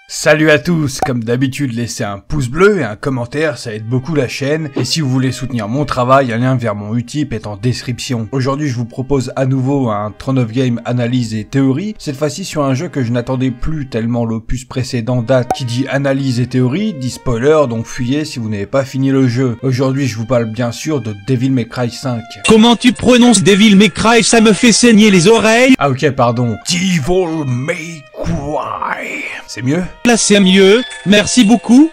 Salut à tous, comme d'habitude laissez un pouce bleu et un commentaire, ça aide beaucoup la chaîne, et si vous voulez soutenir mon travail, un lien vers mon Utip est en description. Aujourd'hui je vous propose à nouveau un Throne of Game analyse et théorie, cette fois-ci sur un jeu que je n'attendais plus tellement l'opus précédent date. Qui dit analyse et théorie, dit spoiler, donc fuyez si vous n'avez pas fini le jeu. Aujourd'hui je vous parle bien sûr de Devil May Cry 5. Comment tu prononces Devil May Cry? Ça me fait saigner les oreilles. Ah ok pardon, Devil May Cry. C'est mieux? Là c'est mieux, merci beaucoup.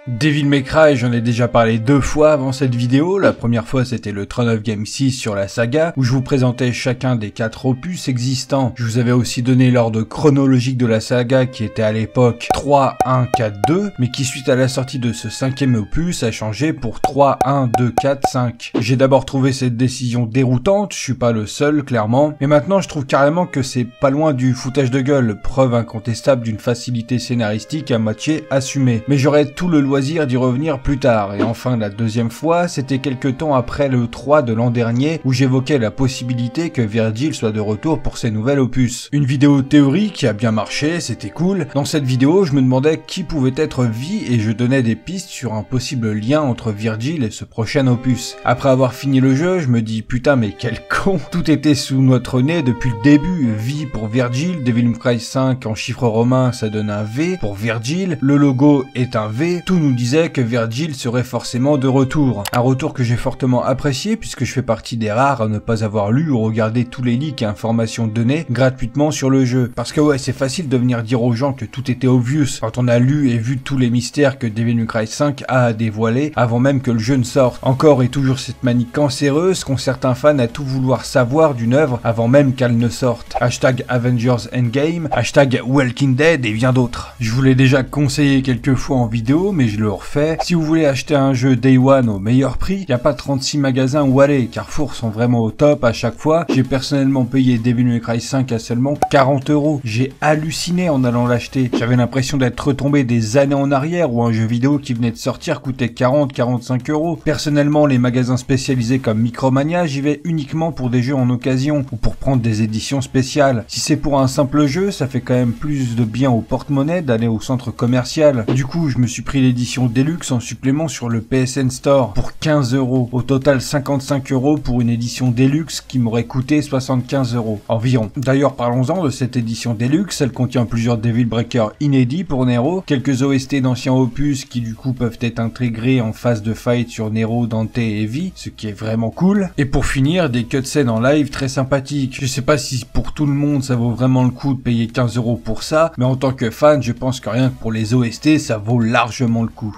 Devil May Cry, j'en ai déjà parlé 2 fois avant cette vidéo. La première fois c'était le Throne of Game 6 sur la saga, où je vous présentais chacun des 4 opus existants. Je vous avais aussi donné l'ordre chronologique de la saga qui était à l'époque 3, 1, 4, 2, mais qui suite à la sortie de ce 5e opus a changé pour 3, 1, 2, 4, 5. J'ai d'abord trouvé cette décision déroutante, je suis pas le seul clairement, mais maintenant je trouve carrément que c'est pas loin du foutage de gueule, preuve incontestable d'une facilité scénaristique à moitié assumée. Mais j'aurais tout le loisir d'y revenir plus tard. Et enfin la deuxième fois, c'était quelques temps après le 3 de l'an dernier où j'évoquais la possibilité que Virgil soit de retour pour ses nouvelles opus. Une vidéo théorie qui a bien marché, c'était cool. Dans cette vidéo, je me demandais qui pouvait être Vi et je donnais des pistes sur un possible lien entre Virgil et ce prochain opus. Après avoir fini le jeu, je me dis putain mais quel con, tout était sous notre nez depuis le début. Vi pour Virgil, Devil May Cry 5 en chiffres romains ça donne un V pour Virgil, le logo est un V, tout nous disait que Virgil serait forcément de retour. Un retour que j'ai fortement apprécié puisque je fais partie des rares à ne pas avoir lu ou regardé tous les leaks et informations données gratuitement sur le jeu. Parce que ouais, c'est facile de venir dire aux gens que tout était obvious quand on a lu et vu tous les mystères que Devil May Cry 5 a à dévoiler avant même que le jeu ne sorte. Encore et toujours cette manie cancéreuse qu'ont certains fans à tout vouloir savoir d'une œuvre avant même qu'elle ne sorte. Hashtag Avengers Endgame, hashtag Walking Dead et bien d'autres. Je vous l'ai déjà conseillé quelques fois en vidéo, mais je le refait. Si vous voulez acheter un jeu Day One au meilleur prix, y a pas 36 magasins où aller. Carrefour sont vraiment au top à chaque fois. J'ai personnellement payé Devil May Cry 5 à seulement 40 €. J'ai halluciné en allant l'acheter. J'avais l'impression d'être retombé des années en arrière où un jeu vidéo qui venait de sortir coûtait 40-45 €. Personnellement, les magasins spécialisés comme Micromania, j'y vais uniquement pour des jeux en occasion ou pour prendre des éditions spéciales. Si c'est pour un simple jeu, ça fait quand même plus de bien au porte-monnaie d'aller au centre commercial. Du coup, je me suis pris l'édition Deluxe en supplément sur le PSN Store pour 15 €. Au total 55 € pour une édition Deluxe qui m'aurait coûté 75 € environ. D'ailleurs parlons-en de cette édition Deluxe, elle contient plusieurs Devil Breaker inédits pour Nero, quelques OST d'anciens opus qui du coup peuvent être intégrés en phase de fight sur Nero, Dante et Vi, ce qui est vraiment cool. Et pour finir, des cutscenes en live très sympathiques. Je sais pas si pour tout le monde ça vaut vraiment le coup de payer 15 € pour ça, mais en tant que fan, je pense que rien que pour les OST, ça vaut largement le coup.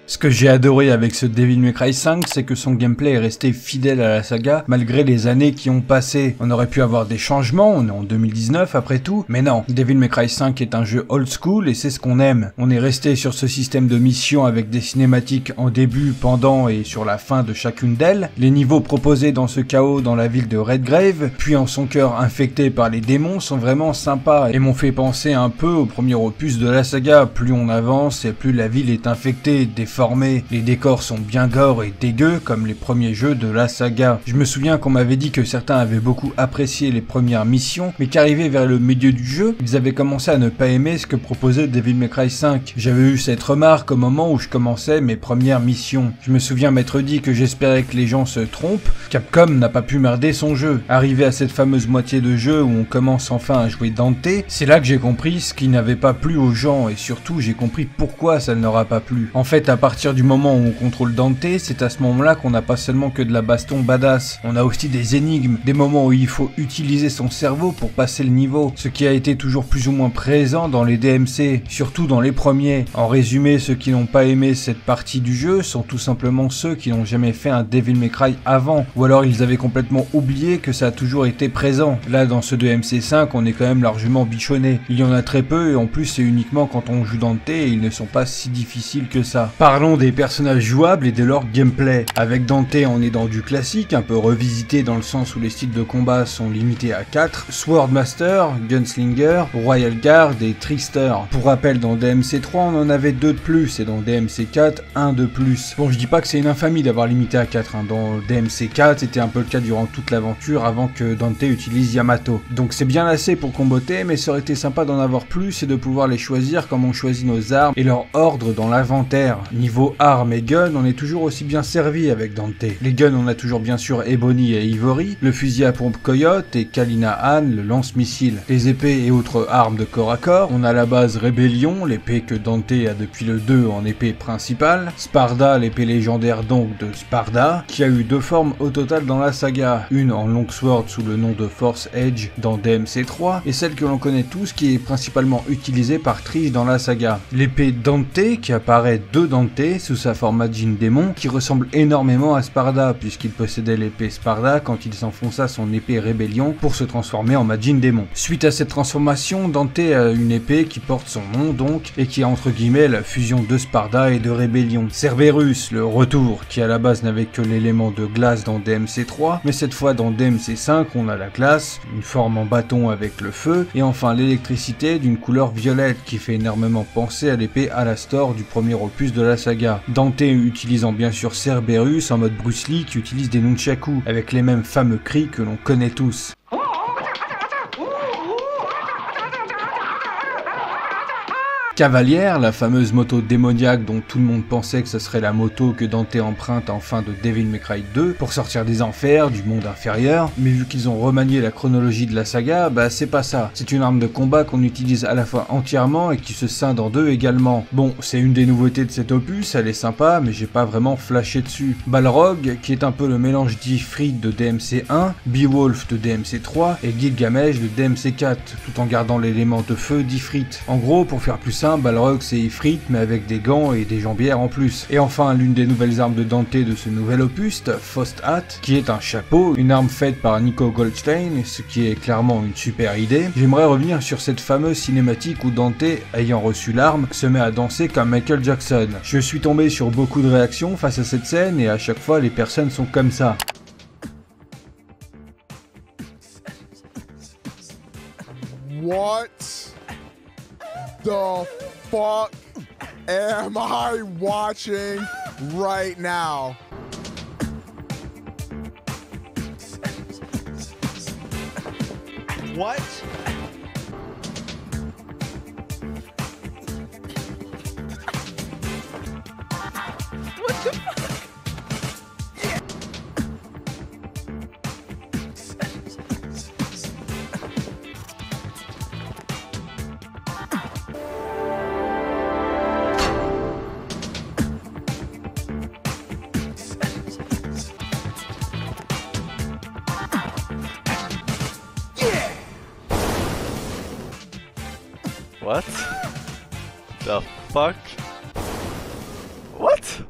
Ce que j'ai adoré avec ce Devil May Cry 5, c'est que son gameplay est resté fidèle à la saga malgré les années qui ont passé. On aurait pu avoir des changements, on est en 2019 après tout, mais non. Devil May Cry 5 est un jeu old school et c'est ce qu'on aime. On est resté sur ce système de mission avec des cinématiques en début, pendant et sur la fin de chacune d'elles. Les niveaux proposés dans ce chaos dans la ville de Redgrave, puis en son cœur infecté par les démons, sont vraiment sympas et m'ont fait penser un peu au premier opus de la saga. Plus on avance et plus la ville est infectée, déformée. Les décors sont bien gore et dégueux comme les premiers jeux de la saga. Je me souviens qu'on m'avait dit que certains avaient beaucoup apprécié les premières missions, mais qu'arrivés vers le milieu du jeu, ils avaient commencé à ne pas aimer ce que proposait Devil May Cry 5. J'avais eu cette remarque au moment où je commençais mes premières missions. Je me souviens m'être dit que j'espérais que les gens se trompent. Capcom n'a pas pu merder son jeu. Arrivé à cette fameuse moitié de jeu où on commence enfin à jouer Dante, c'est là que j'ai compris ce qui n'avait pas plu aux gens et surtout j'ai compris pourquoi ça ne leur a pas plu. En fait, à partir partir du moment où on contrôle Dante, c'est à ce moment-là qu'on n'a pas seulement que de la baston badass, on a aussi des énigmes, des moments où il faut utiliser son cerveau pour passer le niveau, ce qui a été toujours plus ou moins présent dans les DMC, surtout dans les premiers. En résumé, ceux qui n'ont pas aimé cette partie du jeu sont tout simplement ceux qui n'ont jamais fait un Devil May Cry avant, ou alors ils avaient complètement oublié que ça a toujours été présent. Là dans ce DMC 5, on est quand même largement bichonné. Il y en a très peu et en plus c'est uniquement quand on joue Dante et ils ne sont pas si difficiles que ça. Parlons des personnages jouables et de leur gameplay. Avec Dante, on est dans du classique, un peu revisité dans le sens où les styles de combat sont limités à 4, Swordmaster, Gunslinger, Royal Guard et Trickster. Pour rappel, dans DMC 3 on en avait 2 de plus et dans DMC 4 1 de plus. Bon, je dis pas que c'est une infamie d'avoir limité à 4, hein. Dans DMC 4 c'était un peu le cas durant toute l'aventure avant que Dante utilise Yamato. Donc c'est bien assez pour comboter, mais ça aurait été sympa d'en avoir plus et de pouvoir les choisir comme on choisit nos armes et leur ordre dans l'inventaire. Niveau armes et guns, on est toujours aussi bien servi avec Dante. Les guns, on a toujours bien sûr Ebony et Ivory, le fusil à pompe Coyote et Kalina Han, le lance-missile. Les épées et autres armes de corps à corps, on a la base Rébellion, l'épée que Dante a depuis le 2 en épée principale, Sparda, l'épée légendaire donc de Sparda, qui a eu 2 formes au total dans la saga, une en longsword sous le nom de Force Edge dans DMC 3, et celle que l'on connaît tous qui est principalement utilisée par Trish dans la saga. L'épée Dante qui apparaît de Dante sous sa forme Majin Démon, qui ressemble énormément à Sparda puisqu'il possédait l'épée Sparda quand il s'enfonça son épée Rébellion pour se transformer en Majin Démon. Suite à cette transformation, Dante a une épée qui porte son nom donc, et qui est entre guillemets la fusion de Sparda et de Rébellion. Cerberus, le retour, qui à la base n'avait que l'élément de glace dans DMC 3, mais cette fois dans DMC 5 on a la glace, une forme en bâton avec le feu, et enfin l'électricité d'une couleur violette qui fait énormément penser à l'épée Alastor du premier opus de la saga. Dante utilisant bien sûr Cerberus en mode Bruce Lee qui utilise des nunchaku, avec les mêmes fameux cris que l'on connaît tous. Cavalière, la fameuse moto démoniaque dont tout le monde pensait que ce serait la moto que Dante emprunte en fin de Devil May Cry 2 pour sortir des enfers, du monde inférieur, mais vu qu'ils ont remanié la chronologie de la saga, bah c'est pas ça. C'est une arme de combat qu'on utilise à la fois entièrement et qui se scinde en deux également. Bon, c'est une des nouveautés de cet opus, elle est sympa, mais j'ai pas vraiment flashé dessus. Balrog, qui est un peu le mélange d'Ifrit de DMC 1, Beowulf de DMC 3 et Gilgamesh de DMC 4, tout en gardant l'élément de feu d'Ifrit. En gros, pour faire plus simple, Balrog c'est Ifrit mais avec des gants et des jambières en plus. Et enfin l'une des nouvelles armes de Dante de ce nouvel opus, Faust Hat, qui est un chapeau, une arme faite par Nico Goldstein, ce qui est clairement une super idée. J'aimerais revenir sur cette fameuse cinématique où Dante, ayant reçu l'arme, se met à danser comme Michael Jackson. Je suis tombé sur beaucoup de réactions face à cette scène et à chaque fois les personnes sont comme ça. What the fuck am I watching right now? What? What the fuck? What? The fuck? What?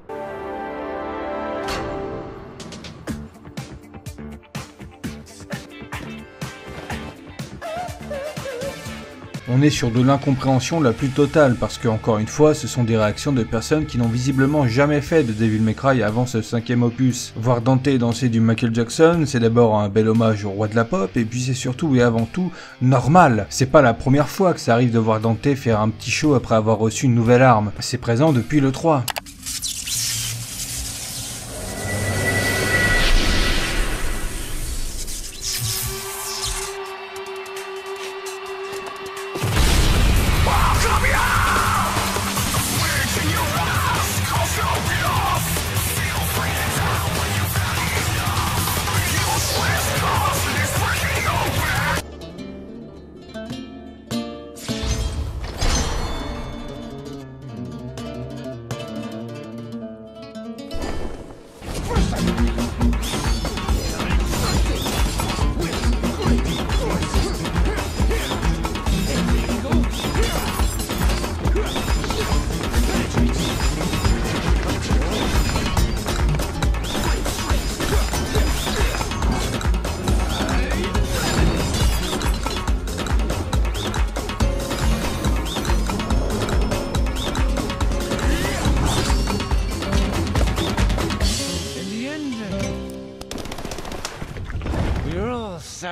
On est sur de l'incompréhension la plus totale parce que, encore une fois, ce sont des réactions de personnes qui n'ont visiblement jamais fait de Devil May Cry avant ce 5e opus. Voir Dante danser du Michael Jackson, c'est d'abord un bel hommage au roi de la pop, et puis c'est surtout et avant tout normal. C'est pas la première fois que ça arrive de voir Dante faire un petit show après avoir reçu une nouvelle arme. C'est présent depuis le 3.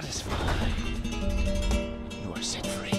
satisfied. You are set free.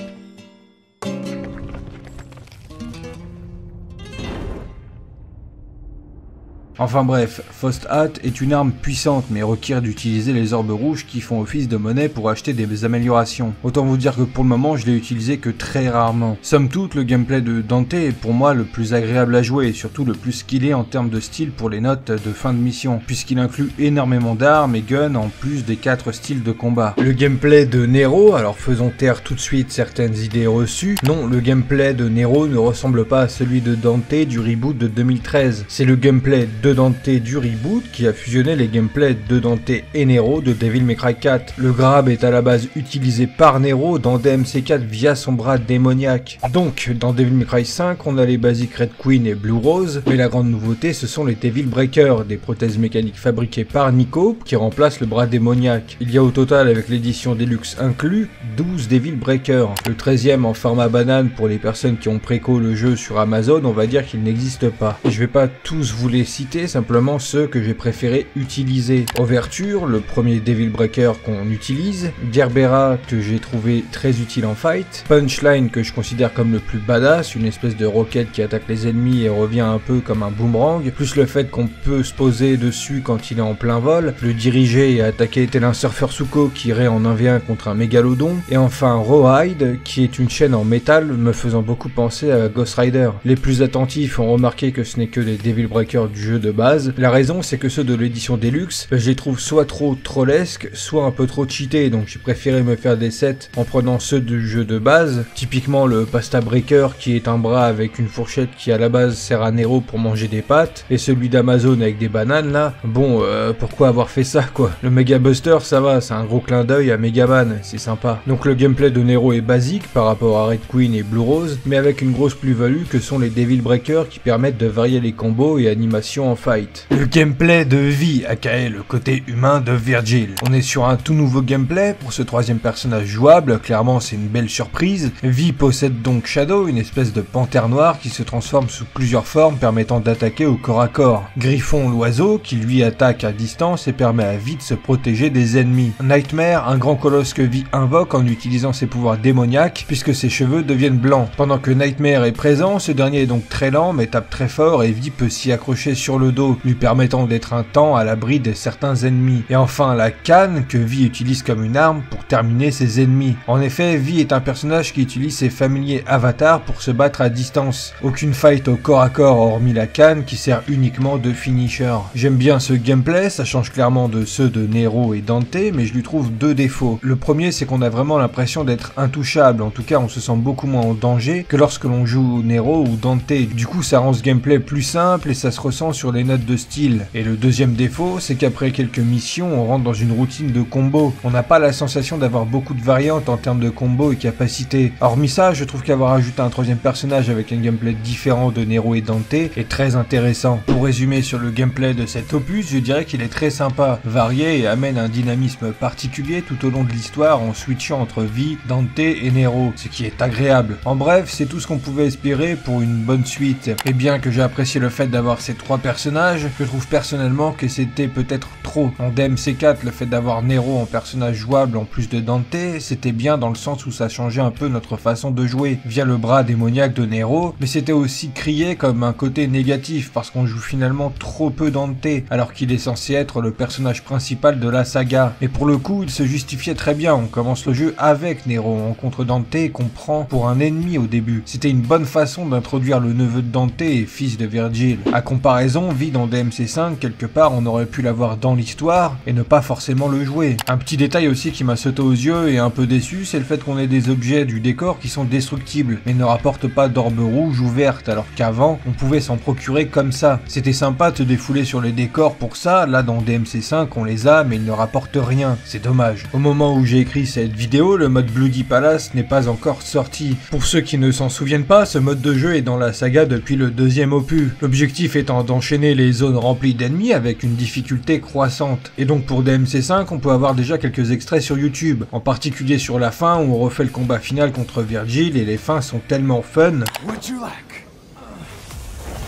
Enfin bref, Faust Hat est une arme puissante mais requiert d'utiliser les orbes rouges qui font office de monnaie pour acheter des améliorations. Autant vous dire que pour le moment je l'ai utilisé que très rarement. Somme toute, le gameplay de Dante est pour moi le plus agréable à jouer et surtout le plus skillé en termes de style pour les notes de fin de mission, puisqu'il inclut énormément d'armes et guns en plus des 4 styles de combat. Le gameplay de Nero, alors faisons taire tout de suite certaines idées reçues, non, le gameplay de Nero ne ressemble pas à celui de Dante du reboot de 2013. C'est le gameplay de Dante du reboot qui a fusionné les gameplays de Dante et Nero de Devil May Cry 4. Le grab est à la base utilisé par Nero dans DMC4 via son bras démoniaque. Donc dans Devil May Cry 5 on a les basiques Red Queen et Blue Rose, mais la grande nouveauté ce sont les Devil Breakers, des prothèses mécaniques fabriquées par Nico qui remplacent le bras démoniaque. Il y a au total avec l'édition Deluxe inclus 12 Devil Breakers. Le 13e en format banane pour les personnes qui ont préco le jeu sur Amazon, on va dire qu'il n'existe pas. Et je vais pas tous vous les citer, simplement ceux que j'ai préféré utiliser. Overture, le premier Devil Breaker qu'on utilise, Gerbera que j'ai trouvé très utile en fight, Punchline que je considère comme le plus badass, une espèce de roquette qui attaque les ennemis et revient un peu comme un boomerang, plus le fait qu'on peut se poser dessus quand il est en plein vol, le diriger et attaquer tel un surfeur Suko qui irait en 1v1 contre un mégalodon, et enfin Rawhide qui est une chaîne en métal me faisant beaucoup penser à Ghost Rider. Les plus attentifs ont remarqué que ce n'est que les Devil Breakers du jeu de base. La raison c'est que ceux de l'édition Deluxe, je les trouve soit trop trollesques, soit un peu trop cheatés, donc j'ai préféré me faire des sets en prenant ceux du jeu de base, typiquement le Pasta Breaker qui est un bras avec une fourchette qui à la base sert à Nero pour manger des pâtes, et celui d'Amazon avec des bananes là, bon pourquoi avoir fait ça quoi. Le Mega Buster ça va, c'est un gros clin d'œil à Megaman, c'est sympa. Donc le gameplay de Nero est basique par rapport à Red Queen et Blue Rose, mais avec une grosse plus-value que sont les Devil Breakers qui permettent de varier les combos et animations en fight. Le gameplay de Vi, aka le côté humain de Virgil. On est sur un tout nouveau gameplay pour ce troisième personnage jouable, clairement c'est une belle surprise. Vi possède donc Shadow, une espèce de panthère noire qui se transforme sous plusieurs formes permettant d'attaquer au corps à corps. Griffon l'oiseau qui lui attaque à distance et permet à Vi de se protéger des ennemis. Nightmare, un grand colosse que Vi invoque en utilisant ses pouvoirs démoniaques puisque ses cheveux deviennent blancs. Pendant que Nightmare est présent, ce dernier est donc très lent mais tape très fort et Vi peut s'y accrocher sur le dos, lui permettant d'être un temps à l'abri de certains ennemis. Et enfin la canne que Vi utilise comme une arme pour terminer ses ennemis. En effet, Vi est un personnage qui utilise ses familiers avatars pour se battre à distance. Aucune fight au corps à corps hormis la canne qui sert uniquement de finisher. J'aime bien ce gameplay, ça change clairement de ceux de Nero et Dante, mais je lui trouve deux défauts. Le premier c'est qu'on a vraiment l'impression d'être intouchable, en tout cas on se sent beaucoup moins en danger que lorsque l'on joue Nero ou Dante. Du coup ça rend ce gameplay plus simple et ça se ressent sur les notes de style. Et le deuxième défaut, c'est qu'après quelques missions, on rentre dans une routine de combo. On n'a pas la sensation d'avoir beaucoup de variantes en termes de combo et capacité. Hormis ça, je trouve qu'avoir ajouté un troisième personnage avec un gameplay différent de Nero et Dante est très intéressant. Pour résumer sur le gameplay de cet opus, je dirais qu'il est très sympa, varié et amène un dynamisme particulier tout au long de l'histoire en switchant entre Vi, Dante et Nero, ce qui est agréable. En bref, c'est tout ce qu'on pouvait espérer pour une bonne suite. Et bien que j'ai apprécié le fait d'avoir ces trois personnages, je trouve personnellement que c'était peut-être trop. En DMC4, le fait d'avoir Nero en personnage jouable en plus de Dante, c'était bien dans le sens où ça changeait un peu notre façon de jouer via le bras démoniaque de Nero, mais c'était aussi crié comme un côté négatif parce qu'on joue finalement trop peu Dante alors qu'il est censé être le personnage principal de la saga. Mais pour le coup, il se justifiait très bien. On commence le jeu avec Nero, on rencontre Dante qu'on prend pour un ennemi au début. C'était une bonne façon d'introduire le neveu de Dante et fils de Virgil. A comparaison, Vi dans DMC5, quelque part on aurait pu l'avoir dans l'histoire et ne pas forcément le jouer. Un petit détail aussi qui m'a sauté aux yeux et un peu déçu, c'est le fait qu'on ait des objets du décor qui sont destructibles, mais ne rapportent pas d'orbe rouge ou verte, alors qu'avant on pouvait s'en procurer comme ça. C'était sympa de se défouler sur les décors pour ça, là dans DMC5 on les a mais ils ne rapportent rien, c'est dommage. Au moment où j'ai écrit cette vidéo, le mode Bloody Palace n'est pas encore sorti. Pour ceux qui ne s'en souviennent pas, ce mode de jeu est dans la saga depuis le deuxième opus. L'objectif étant d'enchaîner les zones remplies d'ennemis avec une difficulté croissante. Et donc pour DMC5, on peut avoir déjà quelques extraits sur YouTube, en particulier sur la fin où on refait le combat final contre Virgil et les fins sont tellement fun. What you lack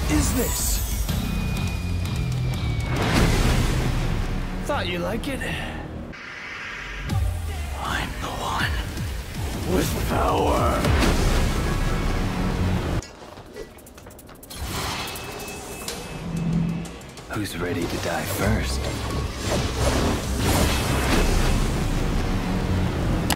is this. Thought you like it. Who's ready to die first?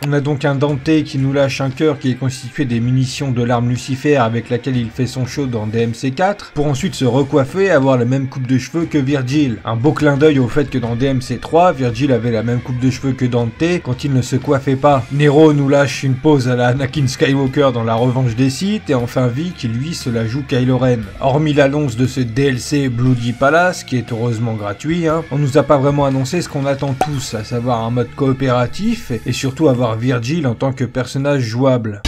On a donc un Dante qui nous lâche un cœur qui est constitué des munitions de l'arme Lucifer avec laquelle il fait son show dans DMC4, pour ensuite se recoiffer et avoir la même coupe de cheveux que Virgil. Un beau clin d'œil au fait que dans DMC3, Virgil avait la même coupe de cheveux que Dante quand il ne se coiffait pas. Nero nous lâche une pose à la Anakin Skywalker dans La Revanche des Sith, et enfin Vi qui lui se la joue Kylo Ren. Hormis l'annonce de ce DLC Bloody Palace, qui est heureusement gratuit, on nous a pas vraiment annoncé ce qu'on attend tous, à savoir un mode coopératif et surtout avoir Virgil en tant que personnage jouable.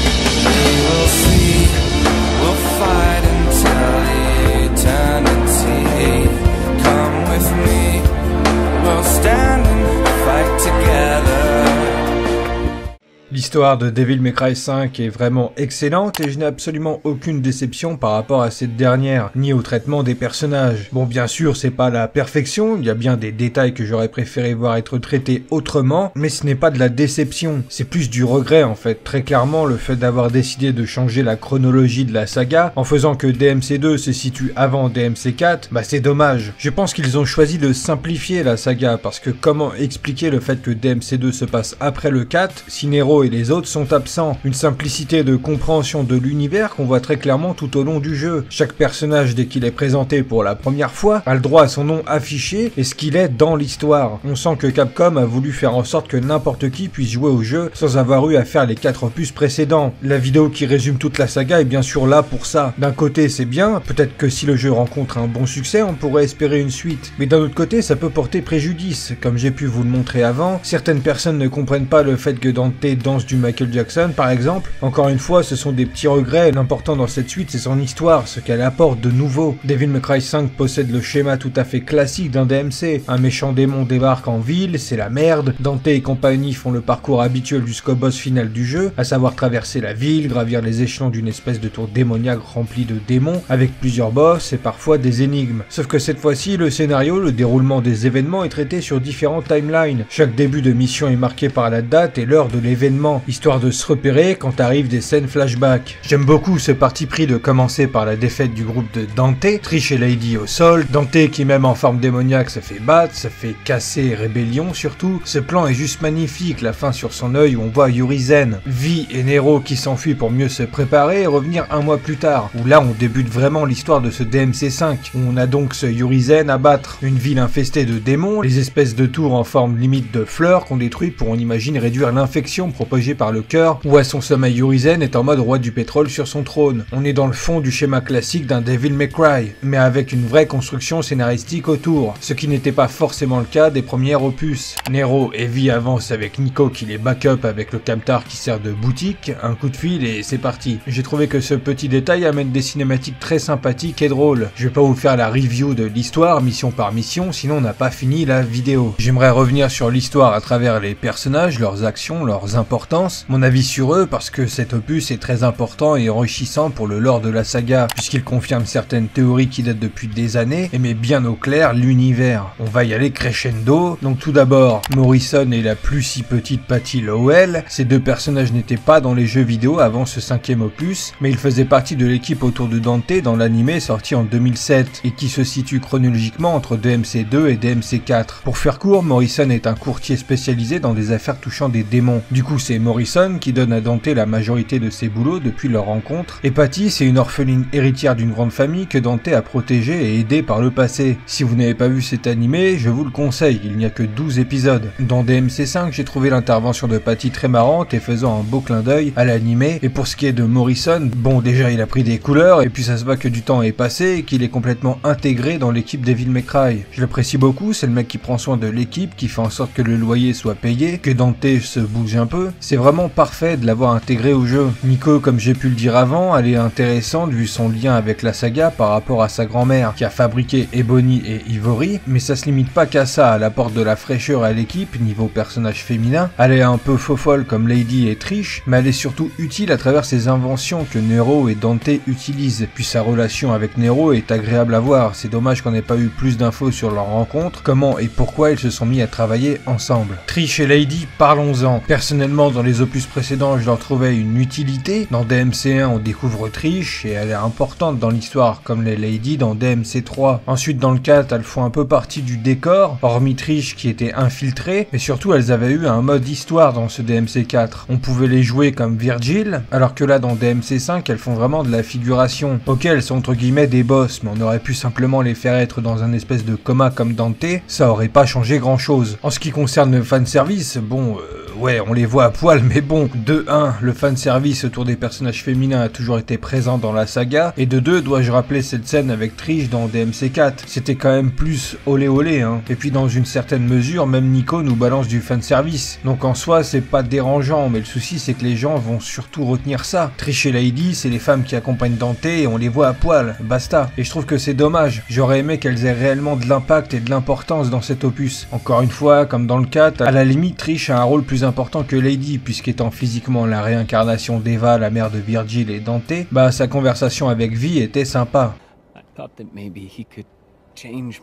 L'histoire de Devil May Cry 5 est vraiment excellente et je n'ai absolument aucune déception par rapport à cette dernière, ni au traitement des personnages. Bon, bien sûr, c'est pas la perfection, il y a bien des détails que j'aurais préféré voir être traités autrement, mais ce n'est pas de la déception, c'est plus du regret en fait. Très clairement, le fait d'avoir décidé de changer la chronologie de la saga, en faisant que DMC2 se situe avant DMC4, bah c'est dommage. Je pense qu'ils ont choisi de simplifier la saga, parce que comment expliquer le fait que DMC2 se passe après le 4, si Nero et les autres sont absents. Une simplicité de compréhension de l'univers qu'on voit très clairement tout au long du jeu. Chaque personnage, dès qu'il est présenté pour la première fois, a le droit à son nom affiché et ce qu'il est dans l'histoire. On sent que Capcom a voulu faire en sorte que n'importe qui puisse jouer au jeu sans avoir eu à faire les 4 opus précédents. La vidéo qui résume toute la saga est bien sûr là pour ça. D'un côté c'est bien, peut-être que si le jeu rencontre un bon succès, on pourrait espérer une suite. Mais d'un autre côté ça peut porter préjudice. Comme j'ai pu vous le montrer avant, certaines personnes ne comprennent pas le fait que Dante danse du Michael Jackson par exemple. Encore une fois, ce sont des petits regrets, l'important dans cette suite c'est son histoire, ce qu'elle apporte de nouveau. Devil May Cry 5 possède le schéma tout à fait classique d'un DMC. Un méchant démon débarque en ville, c'est la merde, Dante et compagnie font le parcours habituel jusqu'au boss final du jeu, à savoir traverser la ville, gravir les échelons d'une espèce de tour démoniaque remplie de démons, avec plusieurs boss et parfois des énigmes. Sauf que cette fois-ci, le scénario, le déroulement des événements est traité sur différents timelines. Chaque début de mission est marqué par la date et l'heure de l'événement, histoire de se repérer quand arrivent des scènes flashback. J'aime beaucoup ce parti pris de commencer par la défaite du groupe de Dante, Trish et Lady au sol, Dante qui même en forme démoniaque se fait battre, se fait casser, rébellion surtout. Ce plan est juste magnifique, la fin sur son œil où on voit Urizen, Vi et Nero qui s'enfuient pour mieux se préparer et revenir un mois plus tard, où là on débute vraiment l'histoire de ce DMC5, où on a donc ce Urizen à battre, une ville infestée de démons, les espèces de tours en forme limite de fleurs qu'on détruit pour on imagine réduire l'infection propagée par le cœur, où à son sommet Urizen est en mode roi du pétrole sur son trône. On est dans le fond du schéma classique d'un Devil May Cry, mais avec une vraie construction scénaristique autour, ce qui n'était pas forcément le cas des premiers opus. Nero et Vi avancent avec Nico qui les backup avec le camtar qui sert de boutique, un coup de fil et c'est parti. J'ai trouvé que ce petit détail amène des cinématiques très sympathiques et drôles. Je vais pas vous faire la review de l'histoire mission par mission, sinon on n'a pas fini la vidéo. J'aimerais revenir sur l'histoire à travers les personnages, leurs actions, leurs importances, mon avis sur eux parce que cet opus est très important et enrichissant pour le lore de la saga, puisqu'il confirme certaines théories qui datent depuis des années et met bien au clair l'univers. On va y aller crescendo. Donc tout d'abord, Morrison et la plus si petite Patty Lowell. Ces deux personnages n'étaient pas dans les jeux vidéo avant ce 5e opus, mais ils faisaient partie de l'équipe autour de Dante dans l'anime sorti en 2007 et qui se situe chronologiquement entre DMC2 et DMC4. Pour faire court, Morrison est un courtier spécialisé dans des affaires touchant des démons. Du coup, c'est Morrison qui donne à Dante la majorité de ses boulots depuis leur rencontre, et Patty c'est une orpheline héritière d'une grande famille que Dante a protégée et aidée par le passé. Si vous n'avez pas vu cet animé, je vous le conseille, il n'y a que 12 épisodes. Dans DMC5, j'ai trouvé l'intervention de Patty très marrante et faisant un beau clin d'œil à l'animé, et pour ce qui est de Morrison, bon déjà il a pris des couleurs, et puis ça se voit que du temps est passé et qu'il est complètement intégré dans l'équipe Devil May Cry. Je l'apprécie beaucoup, c'est le mec qui prend soin de l'équipe, qui fait en sorte que le loyer soit payé, que Dante se bouge un peu, c'est vraiment parfait de l'avoir intégré au jeu. Nico, comme j'ai pu le dire avant, elle est intéressante vu son lien avec la saga par rapport à sa grand-mère qui a fabriqué Ebony et Ivory, mais ça se limite pas qu'à ça, elle apporte de la fraîcheur à l'équipe niveau personnage féminin. Elle est un peu faux-folle comme Lady et Trish, mais elle est surtout utile à travers ses inventions que Nero et Dante utilisent, puis sa relation avec Nero est agréable à voir. C'est dommage qu'on n'ait pas eu plus d'infos sur leur rencontre, comment et pourquoi ils se sont mis à travailler ensemble. Trish et Lady, parlons-en. Personnellement, Autant dans les opus précédents je leur trouvais une utilité, dans DMC1 on découvre Trish et elle est importante dans l'histoire comme les Lady dans DMC3. Ensuite dans le 4 elles font un peu partie du décor, hormis Trish qui était infiltrée, mais surtout elles avaient eu un mode histoire dans ce DMC4. On pouvait les jouer comme Virgil, alors que là dans DMC5 elles font vraiment de la figuration. Ok, elles sont entre guillemets des boss, mais on aurait pu simplement les faire être dans un espèce de coma comme Dante, ça aurait pas changé grand chose. En ce qui concerne le fanservice, bon, ouais, on les voit à poil, mais bon, de 1, le fanservice autour des personnages féminins a toujours été présent dans la saga, et de 2, dois-je rappeler cette scène avec Trish dans DMC4, c'était quand même plus olé olé, hein. Et puis dans une certaine mesure, même Nico nous balance du fanservice, donc en soi c'est pas dérangeant, mais le souci c'est que les gens vont surtout retenir ça. Trish et Lady, c'est les femmes qui accompagnent Dante et on les voit à poil, basta. Et je trouve que c'est dommage, j'aurais aimé qu'elles aient réellement de l'impact et de l'importance dans cet opus. Encore une fois, comme dans le 4, à la limite Trish a un rôle plus important que Lady, puisqu'étant physiquement la réincarnation d'Eva, la mère de Virgil et Dante, bah sa conversation avec Vi était sympa. I thought that maybe he could change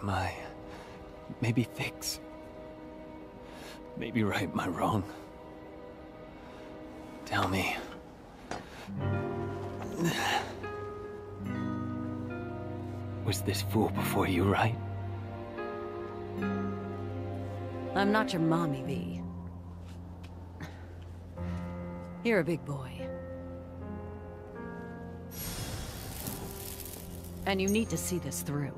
maybe fix, maybe right my wrong. Tell me. Was this fool before you, right? I'm not your mommy, V. You're a big boy. And you need to see this through.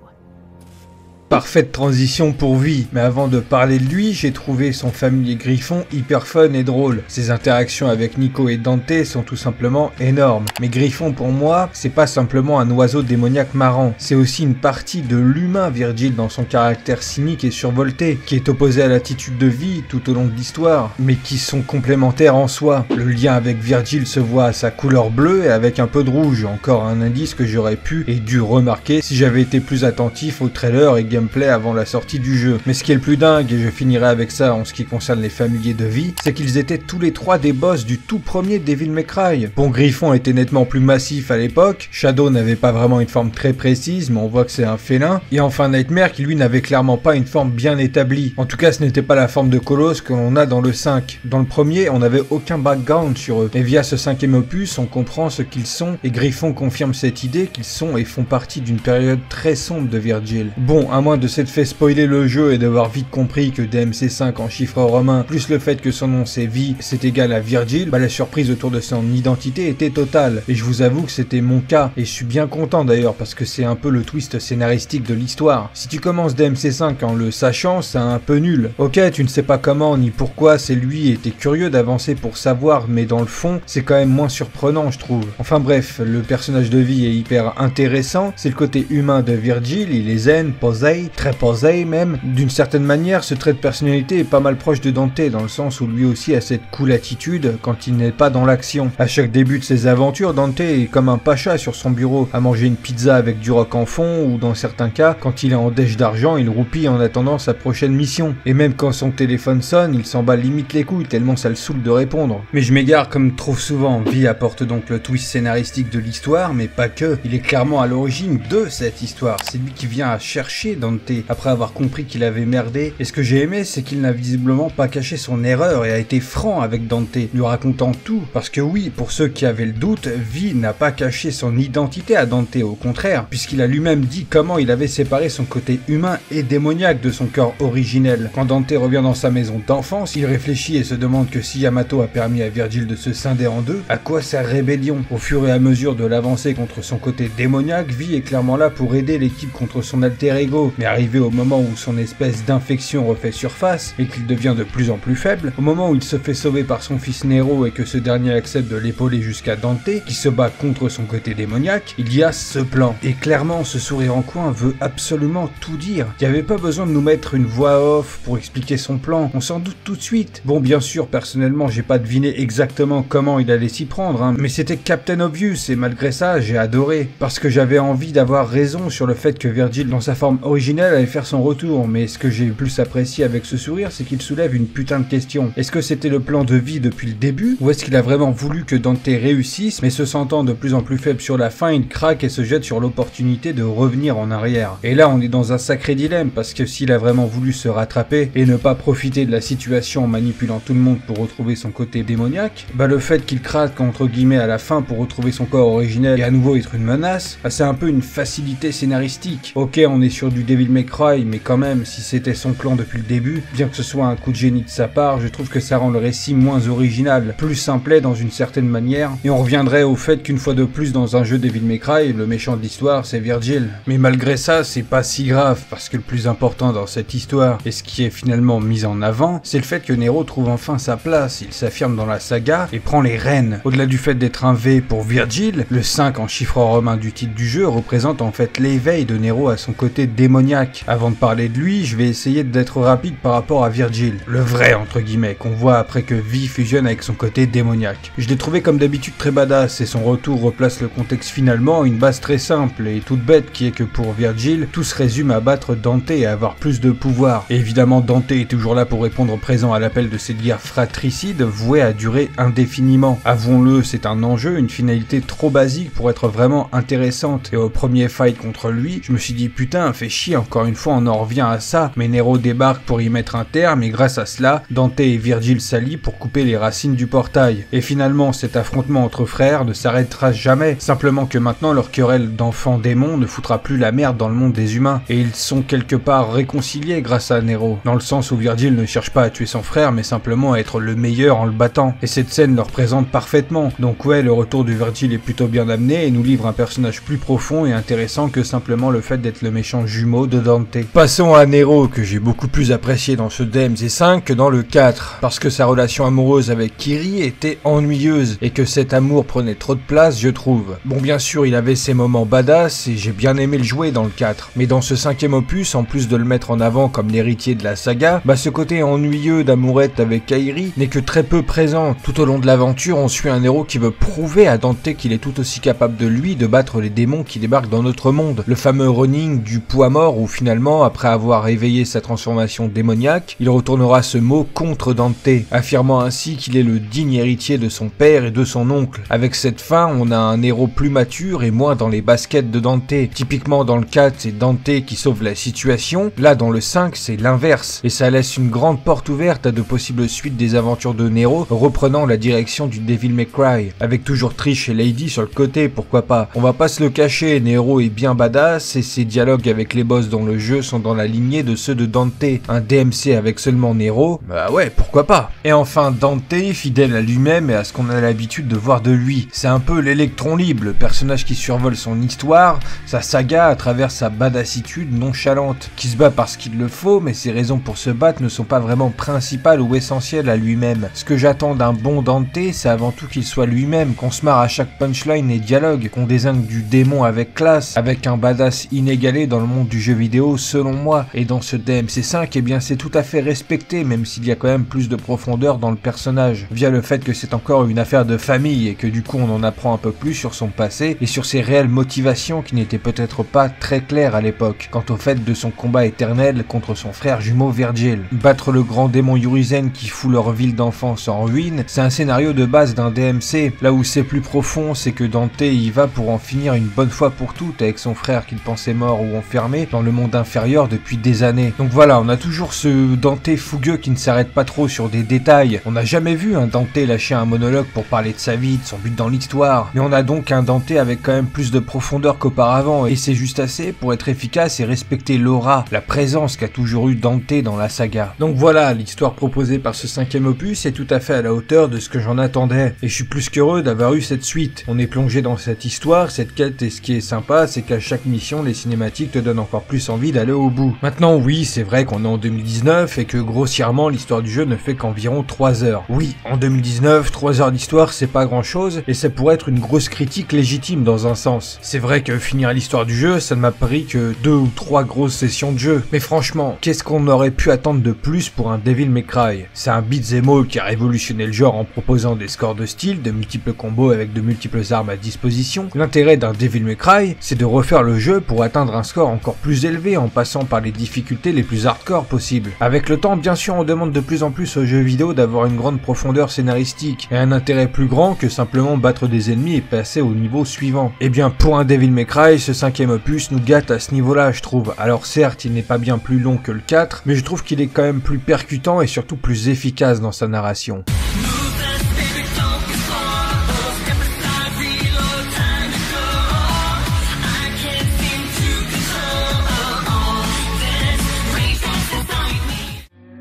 Parfaite transition pour Vi, mais avant de parler de lui, j'ai trouvé son familier Griffon hyper fun et drôle. Ses interactions avec Nico et Dante sont tout simplement énormes. Mais Griffon pour moi, c'est pas simplement un oiseau démoniaque marrant, c'est aussi une partie de l'humain Virgil dans son caractère cynique et survolté, qui est opposé à l'attitude de Vi tout au long de l'histoire, mais qui sont complémentaires en soi. Le lien avec Virgil se voit à sa couleur bleue et avec un peu de rouge, encore un indice que j'aurais pu et dû remarquer si j'avais été plus attentif au trailer et gameplay avant la sortie du jeu. Mais ce qui est le plus dingue, et je finirai avec ça en ce qui concerne les familiers de Vi, c'est qu'ils étaient tous les trois des boss du tout premier Devil May Cry. Bon, Griffon était nettement plus massif à l'époque, Shadow n'avait pas vraiment une forme très précise, mais on voit que c'est un félin, et enfin Nightmare qui lui n'avait clairement pas une forme bien établie. En tout cas, ce n'était pas la forme de Colosse que l'on a dans le 5. Dans le premier, on n'avait aucun background sur eux, et via ce 5e opus, on comprend ce qu'ils sont, et Griffon confirme cette idée qu'ils sont et font partie d'une période très sombre de Virgil. Bon, à moins de s'être fait spoiler le jeu et d'avoir vite compris que DMC5 en chiffres romains, plus le fait que son nom c'est Vi, c'est égal à Virgil, bah la surprise autour de son identité était totale. Et je vous avoue que c'était mon cas, et je suis bien content d'ailleurs parce que c'est un peu le twist scénaristique de l'histoire. Si tu commences DMC5 en le sachant, c'est un peu nul. Ok, tu ne sais pas comment ni pourquoi c'est lui et t'es curieux d'avancer pour savoir, mais dans le fond, c'est quand même moins surprenant je trouve. Enfin bref, le personnage de Vi est hyper intéressant, c'est le côté humain de Virgil, il est zen, posé, très posé même. D'une certaine manière, ce trait de personnalité est pas mal proche de Dante, dans le sens où lui aussi a cette cool attitude quand il n'est pas dans l'action. À chaque début de ses aventures, Dante est comme un pacha sur son bureau, à manger une pizza avec du rock en fond, ou dans certains cas, quand il est en dèche d'argent, il roupille en attendant sa prochaine mission. Et même quand son téléphone sonne, il s'en bat limite les couilles, tellement ça le saoule de répondre. Mais je m'égare comme trop souvent. Vi apporte donc le twist scénaristique de l'histoire, mais pas que. Il est clairement à l'origine de cette histoire. C'est lui qui vient à chercher Dante, après avoir compris qu'il avait merdé. Et ce que j'ai aimé, c'est qu'il n'a visiblement pas caché son erreur et a été franc avec Dante, lui racontant tout. Parce que oui, pour ceux qui avaient le doute, Vi n'a pas caché son identité à Dante, au contraire, puisqu'il a lui-même dit comment il avait séparé son côté humain et démoniaque de son corps originel. Quand Dante revient dans sa maison d'enfance, il réfléchit et se demande que si Yamato a permis à Virgil de se scinder en deux, à quoi sa rébellion? Au fur et à mesure de l'avancée contre son côté démoniaque, Vi est clairement là pour aider l'équipe contre son alter ego, mais arrivé au moment où son espèce d'infection refait surface et qu'il devient de plus en plus faible, au moment où il se fait sauver par son fils Nero et que ce dernier accepte de l'épauler jusqu'à Dante, qui se bat contre son côté démoniaque, il y a ce plan. Et clairement, ce sourire en coin veut absolument tout dire. Il n'y avait pas besoin de nous mettre une voix off pour expliquer son plan, on s'en doute tout de suite. Bon, bien sûr, personnellement, j'ai pas deviné exactement comment il allait s'y prendre, hein, mais c'était Captain Obvious et malgré ça, j'ai adoré, parce que j'avais envie d'avoir raison sur le fait que Virgil, dans sa forme originale, originel allait faire son retour, mais ce que j'ai plus apprécié avec ce sourire, c'est qu'il soulève une putain de question. Est-ce que c'était le plan de vie depuis le début, ou est-ce qu'il a vraiment voulu que Dante réussisse, mais se sentant de plus en plus faible sur la fin, il craque et se jette sur l'opportunité de revenir en arrière. Et là, on est dans un sacré dilemme, parce que s'il a vraiment voulu se rattraper et ne pas profiter de la situation en manipulant tout le monde pour retrouver son côté démoniaque, bah le fait qu'il craque entre guillemets à la fin pour retrouver son corps originel et à nouveau être une menace, bah c'est un peu une facilité scénaristique. Ok, on est sur du Devil May Cry, mais quand même, si c'était son plan depuis le début, bien que ce soit un coup de génie de sa part, je trouve que ça rend le récit moins original, plus simplet dans une certaine manière, et on reviendrait au fait qu'une fois de plus dans un jeu Devil May Cry, le méchant de l'histoire c'est Virgil. Mais malgré ça, c'est pas si grave, parce que le plus important dans cette histoire, et ce qui est finalement mis en avant, c'est le fait que Nero trouve enfin sa place, il s'affirme dans la saga et prend les rênes. Au-delà du fait d'être un V pour Virgil, le 5 en chiffre romain du titre du jeu représente en fait l'éveil de Nero à son côté démoniaque. Avant de parler de lui, je vais essayer d'être rapide par rapport à Virgil, le vrai entre guillemets, qu'on voit après que V fusionne avec son côté démoniaque. Je l'ai trouvé comme d'habitude très badass, et son retour replace le contexte finalement à une base très simple et toute bête qui est que pour Virgil, tout se résume à battre Dante et avoir plus de pouvoir. Et évidemment, Dante est toujours là pour répondre présent à l'appel de cette guerre fratricide vouée à durer indéfiniment. Avouons-le, c'est un enjeu, une finalité trop basique pour être vraiment intéressante. Et au premier fight contre lui, je me suis dit putain, fait chier, encore une fois on en revient à ça, mais Nero débarque pour y mettre un terme et grâce à cela, Dante et Virgil s'allient pour couper les racines du portail. Et finalement, cet affrontement entre frères ne s'arrêtera jamais, simplement que maintenant leur querelle d'enfants démons ne foutra plus la merde dans le monde des humains, et ils sont quelque part réconciliés grâce à Nero, dans le sens où Virgil ne cherche pas à tuer son frère, mais simplement à être le meilleur en le battant, et cette scène le représente parfaitement. Donc ouais, le retour de Virgil est plutôt bien amené, et nous livre un personnage plus profond et intéressant que simplement le fait d'être le méchant jumeau de Dante. Passons à Nero, que j'ai beaucoup plus apprécié dans ce DMC 5 que dans le 4, parce que sa relation amoureuse avec Kiri était ennuyeuse, et que cet amour prenait trop de place, je trouve. Bon, bien sûr, il avait ses moments badass, et j'ai bien aimé le jouer dans le 4, mais dans ce 5e opus, en plus de le mettre en avant comme l'héritier de la saga, bah ce côté ennuyeux d'amourette avec Kairi n'est que très peu présent. Tout au long de l'aventure, on suit un héros qui veut prouver à Dante qu'il est tout aussi capable de lui de battre les démons qui débarquent dans notre monde. Le fameux running du poids mort où finalement, après avoir éveillé sa transformation démoniaque, il retournera ce mot contre Dante, affirmant ainsi qu'il est le digne héritier de son père et de son oncle. Avec cette fin, on a un héros plus mature et moins dans les baskets de Dante. Typiquement dans le 4, c'est Dante qui sauve la situation, là dans le 5, c'est l'inverse, et ça laisse une grande porte ouverte à de possibles suites des aventures de Nero, reprenant la direction du Devil May Cry, avec toujours Trish et Lady sur le côté, pourquoi pas. On va pas se le cacher, Nero est bien badass, et ses dialogues avec les boss dans le jeu sont dans la lignée de ceux de Dante. Un DMC avec seulement Nero, bah ouais, pourquoi pas. Et enfin Dante, fidèle à lui-même et à ce qu'on a l'habitude de voir de lui. C'est un peu l'électron libre, le personnage qui survole son histoire, sa saga à travers sa badassitude nonchalante, qui se bat parce qu'il le faut, mais ses raisons pour se battre ne sont pas vraiment principales ou essentielles à lui-même. Ce que j'attends d'un bon Dante, c'est avant tout qu'il soit lui-même, qu'on se marre à chaque punchline et dialogue, qu'on désigne du démon avec classe, avec un badass inégalé dans le monde du jeu vidéo selon moi. Et dans ce DMC5, eh bien c'est tout à fait respecté, même s'il y a quand même plus de profondeur dans le personnage, via le fait que c'est encore une affaire de famille et que du coup on en apprend un peu plus sur son passé et sur ses réelles motivations qui n'étaient peut-être pas très claires à l'époque, quant au fait de son combat éternel contre son frère jumeau Virgil. Battre le grand démon Urizen qui fout leur ville d'enfance en ruine, c'est un scénario de base d'un DMC. Là où c'est plus profond, c'est que Dante y va pour en finir une bonne fois pour toutes avec son frère qu'il pensait mort ou enfermé dans le monde inférieur depuis des années. Donc voilà, on a toujours ce Dante fougueux qui ne s'arrête pas trop sur des détails. On n'a jamais vu un Dante lâcher un monologue pour parler de sa vie, de son but dans l'histoire, mais on a donc un Dante avec quand même plus de profondeur qu'auparavant, et c'est juste assez pour être efficace et respecter l'aura, la présence qu'a toujours eu Dante dans la saga. Donc voilà, l'histoire proposée par ce 5e opus est tout à fait à la hauteur de ce que j'en attendais, et je suis plus qu'heureux d'avoir eu cette suite. On est plongé dans cette histoire, cette quête, et ce qui est sympa, c'est qu'à chaque mission, les cinématiques te donnent encore plus envie d'aller au bout. Maintenant oui, c'est vrai qu'on est en 2019, et que grossièrement, l'histoire du jeu ne fait qu'environ 3 heures. Oui, en 2019, 3 heures d'histoire, c'est pas grand chose, et ça pourrait être une grosse critique légitime dans un sens. C'est vrai que finir l'histoire du jeu, ça ne m'a pris que 2 ou 3 grosses sessions de jeu. Mais franchement, qu'est-ce qu'on aurait pu attendre de plus pour un Devil May Cry? C'est un beat'em all qui a révolutionné le genre en proposant des scores de style, de multiples combos avec de multiples armes à disposition. L'intérêt d'un Devil May Cry, c'est de refaire le jeu pour atteindre un score encore plus plus élevés en passant par les difficultés les plus hardcore possibles. Avec le temps, bien sûr, on demande de plus en plus aux jeux vidéo d'avoir une grande profondeur scénaristique et un intérêt plus grand que simplement battre des ennemis et passer au niveau suivant. Et bien pour un Devil May Cry, ce 5e opus nous gâte à ce niveau-là, je trouve. Alors certes, il n'est pas bien plus long que le 4, mais je trouve qu'il est quand même plus percutant et surtout plus efficace dans sa narration.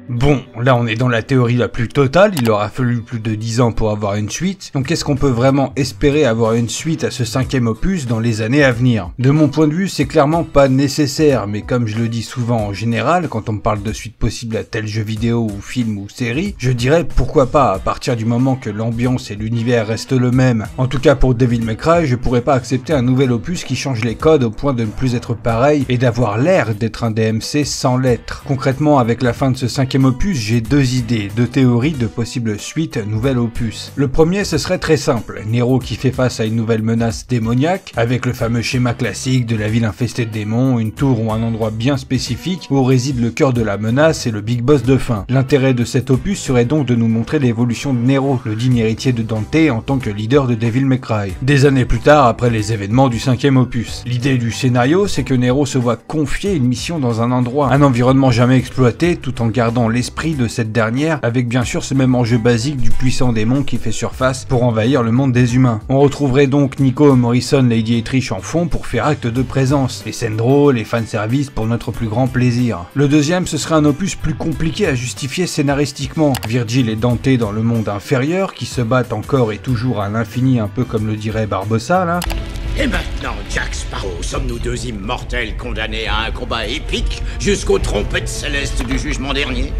Bon, là on est dans la théorie la plus totale, il aura fallu plus de 10 ans pour avoir une suite, donc est-ce qu'on peut vraiment espérer avoir une suite à ce 5e opus dans les années à venir? De mon point de vue, c'est clairement pas nécessaire, mais comme je le dis souvent en général, quand on me parle de suite possible à tel jeu vidéo ou film ou série, je dirais pourquoi pas, à partir du moment que l'ambiance et l'univers restent le même. En tout cas pour Devil May Cry, je pourrais pas accepter un nouvel opus qui change les codes au point de ne plus être pareil et d'avoir l'air d'être un DMC sans l'être. Concrètement, avec la fin de ce 5e opus, j'ai deux idées, deux théories de possibles suites nouvel opus. Le premier, ce serait très simple, Nero qui fait face à une nouvelle menace démoniaque, avec le fameux schéma classique de la ville infestée de démons, une tour ou un endroit bien spécifique où réside le cœur de la menace et le big boss de fin. L'intérêt de cet opus serait donc de nous montrer l'évolution de Nero, le digne héritier de Dante en tant que leader de Devil May Cry, des années plus tard après les événements du 5e opus. L'idée du scénario, c'est que Nero se voit confier une mission dans un endroit, un environnement jamais exploité, tout en gardant l'esprit de cette dernière, avec bien sûr ce même enjeu basique du puissant démon qui fait surface pour envahir le monde des humains. On retrouverait donc Nico, Morrison, Lady Etrish en fond pour faire acte de présence, les scènes drôles, les fanservices pour notre plus grand plaisir. Le deuxième, ce serait un opus plus compliqué à justifier scénaristiquement. Virgil et Dante dans le monde inférieur, qui se battent encore et toujours à l'infini, un peu comme le dirait Barbossa là. Et maintenant, Jack Sparrow, sommes-nous deux immortels condamnés à un combat épique jusqu'aux trompettes célestes du jugement dernier?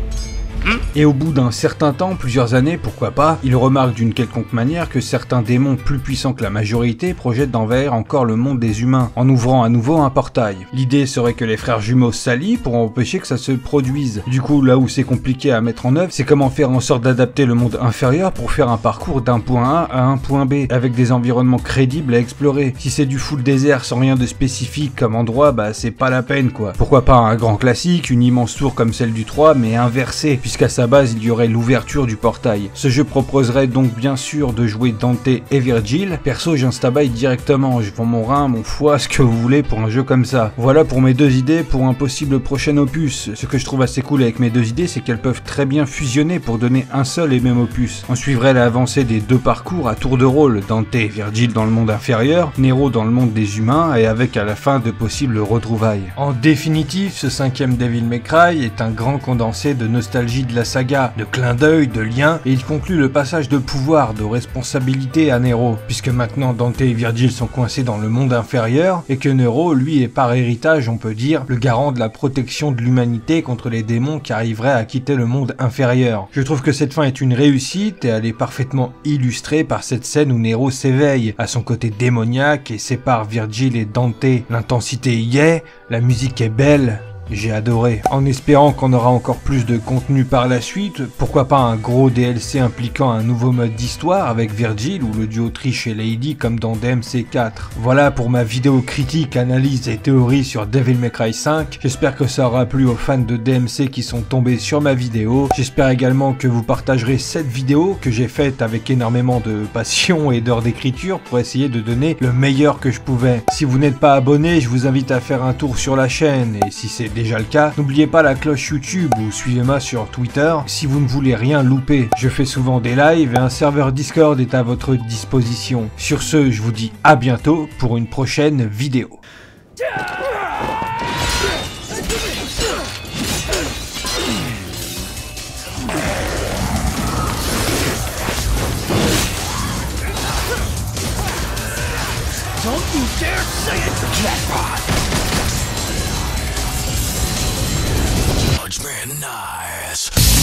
Et au bout d'un certain temps, plusieurs années, pourquoi pas, il remarque d'une quelconque manière que certains démons plus puissants que la majorité projettent d'envahir encore le monde des humains, en ouvrant à nouveau un portail. L'idée serait que les frères jumeaux s'allient pour empêcher que ça se produise. Du coup, là où c'est compliqué à mettre en œuvre, c'est comment faire en sorte d'adapter le monde inférieur pour faire un parcours d'un point A à un point B, avec des environnements crédibles à explorer. Si c'est du full désert sans rien de spécifique comme endroit, bah c'est pas la peine quoi. Pourquoi pas un grand classique, une immense tour comme celle du 3, mais inversée, puisqu'à sa base il y aurait l'ouverture du portail. Ce jeu proposerait donc bien sûr de jouer Dante et Virgil. Perso j'instabaille directement, je vends mon rein, mon foie, ce que vous voulez pour un jeu comme ça. Voilà pour mes deux idées pour un possible prochain opus. Ce que je trouve assez cool avec mes deux idées, c'est qu'elles peuvent très bien fusionner pour donner un seul et même opus. On suivrait l'avancée des deux parcours à tour de rôle, Dante et Virgil dans le monde inférieur, Nero dans le monde des humains et avec à la fin de possibles retrouvailles. En définitive, ce 5e Devil May Cry est un grand condensé de nostalgie de la saga, de clins d'œil, de liens, et il conclut le passage de pouvoir, de responsabilité à Nero, puisque maintenant Dante et Virgil sont coincés dans le monde inférieur, et que Nero, lui, est par héritage, on peut dire, le garant de la protection de l'humanité contre les démons qui arriveraient à quitter le monde inférieur. Je trouve que cette fin est une réussite, et elle est parfaitement illustrée par cette scène où Nero s'éveille à son côté démoniaque et sépare Virgil et Dante. L'intensité y est, la musique est belle, j'ai adoré. En espérant qu'on aura encore plus de contenu par la suite, pourquoi pas un gros DLC impliquant un nouveau mode d'histoire avec Virgil ou le duo Trish et Lady comme dans DMC 4. Voilà pour ma vidéo critique, analyse et théorie sur Devil May Cry 5. J'espère que ça aura plu aux fans de DMC qui sont tombés sur ma vidéo. J'espère également que vous partagerez cette vidéo que j'ai faite avec énormément de passion et d'heures d'écriture pour essayer de donner le meilleur que je pouvais. Si vous n'êtes pas abonné, je vous invite à faire un tour sur la chaîne et si c'est déjà le cas, n'oubliez pas la cloche YouTube ou suivez-moi sur Twitter si vous ne voulez rien louper. Je fais souvent des lives et un serveur Discord est à votre disposition. Sur ce, je vous dis à bientôt pour une prochaine vidéo. Don't you dare say it's jackpot! Judgment nice.